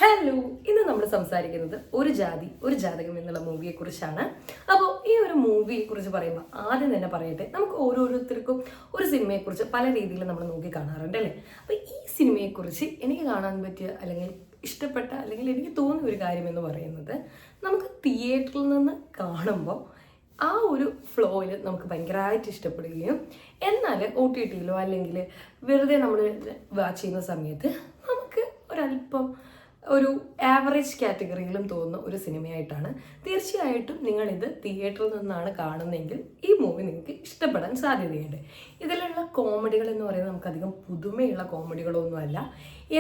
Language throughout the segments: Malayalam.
ഹലോ, ഇന്ന് നമ്മൾ സംസാരിക്കുന്നത് ഒരു ജാതി ഒരു ജാതകം എന്നുള്ള മൂവിയെ കുറിച്ചാണ്. അപ്പോൾ ഈ ഒരു മൂവിയെ കുറിച്ച് പറയുമ്പോൾ ആദ്യം തന്നെ പറയട്ടെ, നമുക്ക് ഓരോരുത്തർക്കും ഒരു സിനിമയെക്കുറിച്ച് പല രീതിയിൽ നമ്മൾ നോക്കി കാണാറുണ്ട് അല്ലേ. അപ്പോൾ ഈ സിനിമയെക്കുറിച്ച് എനിക്ക് കാണാൻ പറ്റിയ അല്ലെങ്കിൽ ഇഷ്ടപ്പെട്ട അല്ലെങ്കിൽ എനിക്ക് തോന്നിയ ഒരു കാര്യം എന്ന് പറയുന്നത്, നമുക്ക് തിയേറ്ററിൽ നിന്ന് കാണുമ്പോൾ ആ ഒരു ഫ്ലോയിൽ നമുക്ക് ഭയങ്കരമായിട്ട് ഇഷ്ടപ്പെടുകയും എന്നാൽ OTTയിലോ അല്ലെങ്കിൽ വെറുതെ നമ്മൾ വാച്ച് ചെയ്യുന്ന സമയത്ത് നമുക്ക് ഒരല്പം ഒരു ആവറേജ് കാറ്റഗറിയിലും തോന്നുന്ന ഒരു സിനിമയായിട്ടാണ്. തീർച്ചയായിട്ടും നിങ്ങളിത് തിയേറ്ററിൽ നിന്നാണ് കാണുന്നതെങ്കിൽ ഈ മൂവി നിങ്ങൾക്ക് ഇഷ്ടപ്പെടാൻ സാധ്യതയുണ്ട്. ഇതിലുള്ള കോമഡികൾ എന്ന് പറയുന്നത് നമുക്കധികം പുതുമയുള്ള കോമഡികളൊന്നുമല്ല.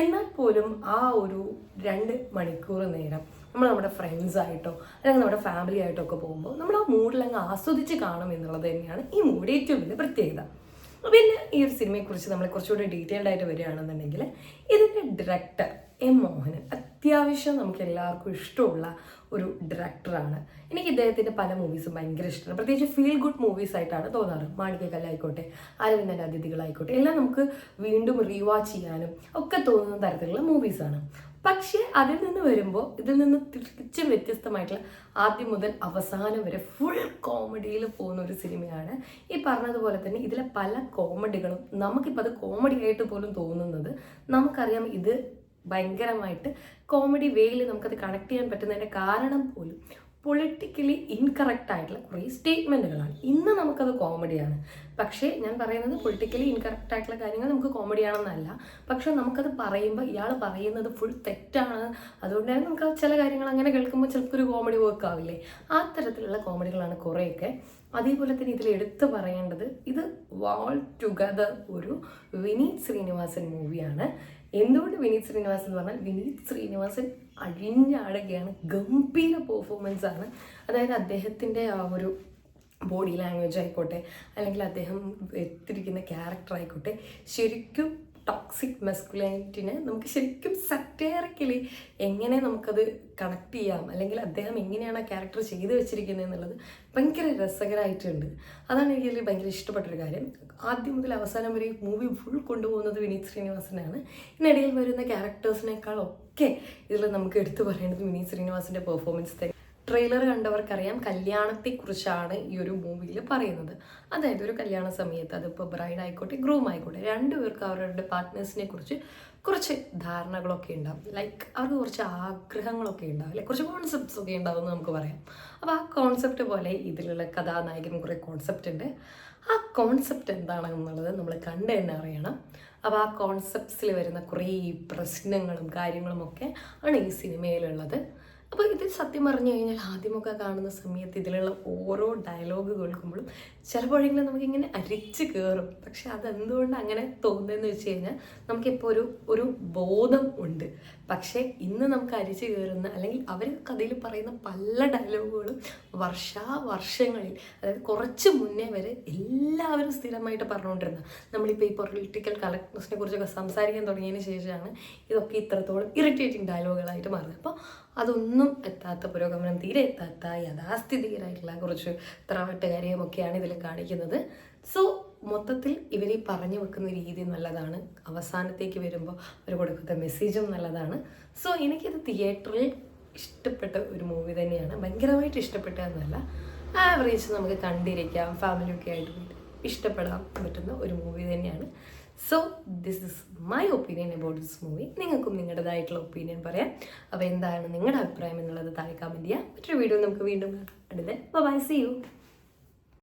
എന്നാൽ പോലും ആ ഒരു 2 മണിക്കൂർ നേരം നമ്മൾ നമ്മുടെ ഫ്രണ്ട്സായിട്ടോ അല്ലെങ്കിൽ നമ്മുടെ ഫാമിലി ആയിട്ടോ ഒക്കെ പോകുമ്പോൾ നമ്മൾ ആ മൂഡിലങ്ങ് ആസ്വദിച്ച് കാണും എന്നുള്ളത് തന്നെയാണ് ഈ മൂവിയുടെ ഏറ്റവും വലിയ പ്രത്യേകത. പിന്നെ ഈ ഒരു സിനിമയെക്കുറിച്ച് നമ്മൾ കുറച്ചുകൂടി ഡീറ്റെയിൽഡ് ആയിട്ട് വരികയാണെന്നുണ്ടെങ്കിൽ, ഇതിൻ്റെ ഡയറക്ടർ മോഹനൻ അത്യാവശ്യം നമുക്ക് എല്ലാവർക്കും ഇഷ്ടമുള്ള ഒരു ഡയറക്ടറാണ്. എനിക്ക് ഇദ്ദേഹത്തിൻ്റെ പല മൂവീസും ഭയങ്കര ഇഷ്ടമാണ്. പ്രത്യേകിച്ച് ഫീൽ ഗുഡ് മൂവീസ് ആയിട്ടാണ് തോന്നാറ്. മാണിക്യക്കല്ലായിക്കോട്ടെ, അരവിന്ദൻ്റെ അതിഥികളായിക്കോട്ടെ, എല്ലാം നമുക്ക് വീണ്ടും റീവാച്ച് ചെയ്യാനും ഒക്കെ തോന്നുന്ന തരത്തിലുള്ള മൂവീസാണ്. പക്ഷേ അതിൽ നിന്ന് വരുമ്പോൾ ഇതിൽ നിന്ന് തികച്ചും വ്യത്യസ്തമായിട്ടുള്ള ആദ്യം മുതൽ അവസാനം വരെ ഫുൾ കോമഡിയിൽ പോകുന്ന ഒരു സിനിമയാണ്. ഈ പറഞ്ഞതുപോലെ തന്നെ ഇതിലെ പല കോമഡികളും നമുക്കിപ്പോൾ അത് കോമഡി ആയിട്ട് പോലും തോന്നുന്നത് നമുക്കറിയാം. ഇത് ഭയങ്കരമായിട്ട് കോമഡി വേയിൽ നമുക്കത് കണക്ട് ചെയ്യാൻ പറ്റുന്നതിൻ്റെ കാരണം പോലും പൊളിറ്റിക്കലി ഇൻകറക്റ്റ് ആയിട്ടുള്ള കുറേ സ്റ്റേറ്റ്മെൻറ്റുകളാണ്. ഇന്ന് നമുക്കത് കോമഡിയാണ്, പക്ഷേ ഞാൻ പറയുന്നത് പൊളിറ്റിക്കലി ഇൻകറക്റ്റ് ആയിട്ടുള്ള കാര്യങ്ങൾ നമുക്ക് കോമഡിയാണെന്നല്ല. പക്ഷെ നമുക്കത് പറയുമ്പോൾ ഇയാൾ പറയുന്നത് ഫുൾ തെറ്റാണ്. അതുകൊണ്ട് തന്നെ നമുക്ക് ചില കാര്യങ്ങൾ അങ്ങനെ കേൾക്കുമ്പോൾ ചിലപ്പോൾ ഒരു കോമഡി വർക്ക് ആവില്ലേ, ആ തരത്തിലുള്ള കോമഡികളാണ് കുറേയൊക്കെ. അതേപോലെ തന്നെ ഇതിൽ എടുത്തു പറയേണ്ടത്, ഇത് വാൾ ടുഗദർ ഒരു വിനീത് ശ്രീനിവാസൻ മൂവിയാണ്. എന്തുകൊണ്ട് വിനീത് ശ്രീനിവാസൻ എന്ന് പറഞ്ഞാൽ, വിനീത് ശ്രീനിവാസൻ അഴിഞ്ഞാടുകയാണ്. ഗംഭീര പെർഫോമൻസ് ആണ്. അതായത് അദ്ദേഹത്തിൻ്റെ ആ ഒരു ബോഡി ലാംഗ്വേജ് ആയിക്കോട്ടെ അല്ലെങ്കിൽ അദ്ദേഹം എത്തിരിക്കുന്ന ക്യാരക്ടർ ആയിക്കോട്ടെ, ശരിക്കും ടോക്സിക് മെസ്കുലിനിറ്റിനെ നമുക്ക് ശരിക്കും സറ്റയറിക്കലി എങ്ങനെ നമുക്കത് കണക്ട് ചെയ്യാം, അല്ലെങ്കിൽ അദ്ദേഹം എങ്ങനെയാണ് ആ ക്യാരക്ടർ ചെയ്ത് വെച്ചിരിക്കുന്നത് എന്നുള്ളത് ഭയങ്കര രസകരമായിട്ടുണ്ട്. അതാണ് എനിക്ക് ഭയങ്കര ഇഷ്ടപ്പെട്ടൊരു കാര്യം. ആദ്യം മുതൽ അവസാനം വരെ മൂവി ഫുൾ കൊണ്ടുപോകുന്നത് വിനീത് ശ്രീനിവാസനാണ്. ഇതിനിടയിൽ വരുന്ന ക്യാരക്ടേഴ്സിനേക്കാളൊക്കെ ഇതിൽ നമുക്ക് എടുത്തു പറയേണ്ടത് വിനീത് ശ്രീനിവാസൻ്റെ പെർഫോമൻസ് തന്നെ. ട്രെയിലർ കണ്ടവർക്കറിയാം, കല്യാണത്തെക്കുറിച്ചാണ് ഈ ഒരു മൂവിയിൽ പറയുന്നത്. അതായത് ഒരു കല്യാണ സമയത്ത് അതിപ്പോൾ ബ്രൈഡ് ആയിക്കോട്ടെ ഗ്രൂം ആയിക്കോട്ടെ, രണ്ടുപേർക്ക് അവരുടെ പാർട്ട്നേഴ്സിനെ കുറിച്ച് കുറച്ച് ധാരണകളൊക്കെ ഉണ്ടാവും. ലൈക്ക് അവർക്ക് കുറച്ച് ആഗ്രഹങ്ങളൊക്കെ ഉണ്ടാവും, അല്ലെ കുറച്ച് കോൺസെപ്റ്റ്സ് ഒക്കെ ഉണ്ടാവും എന്ന് നമുക്ക് പറയാം. അപ്പോൾ ആ കോൺസെപ്റ്റ് പോലെ ഇതിലുള്ള കഥാനായകനും കുറേ കോൺസെപ്റ്റ് ഉണ്ട്. ആ കോൺസെപ്റ്റ് എന്താണെന്നുള്ളത് നമ്മൾ കണ്ടു തന്നെ അറിയണം. അപ്പോൾ ആ കോൺസെപ്റ്റ്സിൽ വരുന്ന കുറേ പ്രശ്നങ്ങളും കാര്യങ്ങളും ഒക്കെ ആണ് ഈ സിനിമയിലുള്ളത്. അപ്പോൾ ഇത് സത്യം പറഞ്ഞു കഴിഞ്ഞാൽ ആദ്യമൊക്കെ കാണുന്ന സമയത്ത് ഇതിലുള്ള ഓരോ ഡയലോഗ് കേൾക്കുമ്പോഴും ചിലപ്പോഴെങ്കിലും നമുക്കിങ്ങനെ അരിച്ച് കയറും. പക്ഷെ അതെന്തുകൊണ്ട് അങ്ങനെ തോന്നുന്നതെന്ന് വെച്ച് കഴിഞ്ഞാൽ, നമുക്കിപ്പോൾ ഒരു ബോധം ഉണ്ട്. പക്ഷേ ഇന്ന് നമുക്ക് അരിച്ച് കയറുന്ന അല്ലെങ്കിൽ അവർ കഥയിൽ പറയുന്ന പല ഡയലോഗുകളും വർഷങ്ങളിൽ, അതായത് കുറച്ച് മുന്നേ വരെ എല്ലാവരും സ്ഥിരമായിട്ട് പറഞ്ഞുകൊണ്ടിരുന്നത്. നമ്മളിപ്പോൾ ഈ പൊളിറ്റിക്കൽ കറക്റ്റ്നെസ്സിനെ കുറിച്ചൊക്കെ സംസാരിക്കാൻ തുടങ്ങിയതിന് ശേഷമാണ് ഇതൊക്കെ ഇത്രത്തോളം ഇറിറ്റേറ്റിംഗ് ഡയലോഗുകളായിട്ട് മാറുന്നത്. അപ്പോൾ അതൊന്നും എത്താത്ത, പുരോഗമനം തീരെ എത്താത്ത, യാഥാസ്ഥിതികരായിട്ടുള്ള കുറച്ച് തറവാട്ടുകാരെയുമൊക്കെയാണ് ഇതിൽ കാണിക്കുന്നത്. സോ മൊത്തത്തിൽ ഇവർ പറഞ്ഞു വെക്കുന്ന രീതി നല്ലതാണ്. അവസാനത്തേക്ക് വരുമ്പോൾ അവർ കൊടുക്കുന്ന മെസ്സേജും നല്ലതാണ്. സോ എനിക്കിത് തിയേറ്ററിൽ ഇഷ്ടപ്പെട്ട ഒരു മൂവി തന്നെയാണ്. ഭയങ്കരമായിട്ട് ഇഷ്ടപ്പെട്ടതെന്നല്ല, ആവറേജ് നമുക്ക് കണ്ടിരിക്കാം, ഫാമിലിയൊക്കെ ആയിട്ട് ഇഷ്ടപ്പെടാൻ പറ്റുന്ന ഒരു മൂവി തന്നെയാണ്. So this is my opinion about this movie. നിങ്ങൾക്കും നിങ്ങളുടേതായിട്ടുള്ള ഒപ്പീനിയൻ പറയാം. അപ്പോൾ എന്താണ് നിങ്ങളുടെ അഭിപ്രായം എന്നുള്ളത് താഴെ കമൻറ്റ് ചെയ്യാം. മറ്റൊരു വീഡിയോ നമുക്ക് വീണ്ടും കാണാം. Bye, see U.